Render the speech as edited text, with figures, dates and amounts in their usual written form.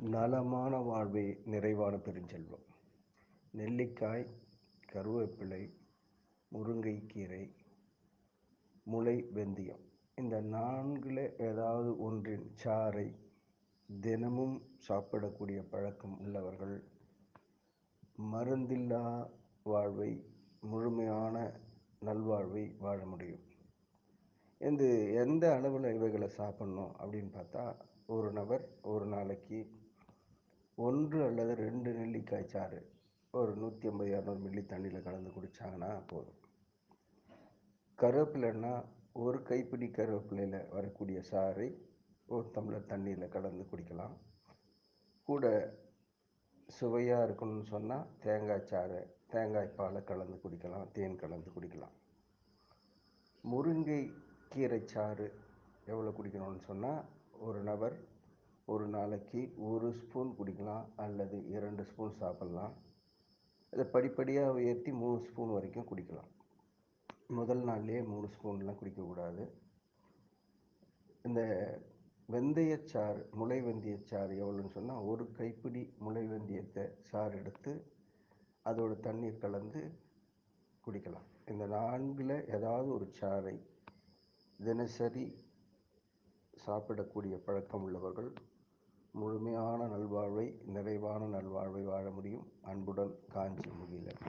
நலமான வாழ்வே நிறைவான பெருஞ்செல்வம். நெல்லிக்காய், கருவேப்பிலை, முருங்கைக்கீரை, முளை வெந்தயம் இந்த நான்கில் ஏதாவது ஒன்றின் சாறை தினமும் சாப்பிடக்கூடிய பழக்கம் உள்ளவர்கள் மருந்தில்லா வாழ்வை, முழுமையான நல்வாழ்வை வாழ முடியும். எந்த அளவில் இவைகளை சாப்பிட்ணும் அப்படின்னு பார்த்தா, ஒரு நபர் ஒரு நாளைக்கு 1 அல்லது 2 நெல்லிக்காய் சாறு ஒரு 150-200 மில்லி தண்ணியில் கலந்து குடித்தாங்கன்னா போதும். கருவேப்பிலைன்னா ஒரு கைப்பிடி கருவேப்பிலையில் வரக்கூடிய சாறை ஒரு டம்ளர் தண்ணியில் கலந்து குடிக்கலாம். கூட சுவையாக இருக்கணும்னு சொன்னால் தேங்காய் சாறை, தேங்காய் பாலை கலந்து குடிக்கலாம், தேன் கலந்து குடிக்கலாம். முருங்கை கீரை சாறு எவ்வளோ குடிக்கணும்னு சொன்னால், ஒரு நபர் ஒரு நாளைக்கு 1 ஸ்பூன் குடிக்கலாம் அல்லது 2 ஸ்பூன் சாப்பிட்லாம். இதை படிப்படியாக உயர்த்தி 3 ஸ்பூன் வரைக்கும் குடிக்கலாம். முதல் நாள்லேயே 3 ஸ்பூன்லாம் குடிக்கக்கூடாது. இந்த வெந்தயச்சாறு, முளை வெந்தயச்சாறு எவ்வளோன்னு சொன்னால், ஒரு கைப்பிடி முளை வெந்தயத்தை சாறு எடுத்து அதோட தண்ணீர் கலந்து குடிக்கலாம். இந்த 4ல் ஏதாவது ஒரு சாறை தினசரி சாப்பிடக்கூடிய பழக்கம் உள்ளவர்கள் முழுமையான நல்வாழ்வை, நிறைவான நல்வாழ்வை வாழ முடியும். அன்புடன், காஞ்சி முகிலன்.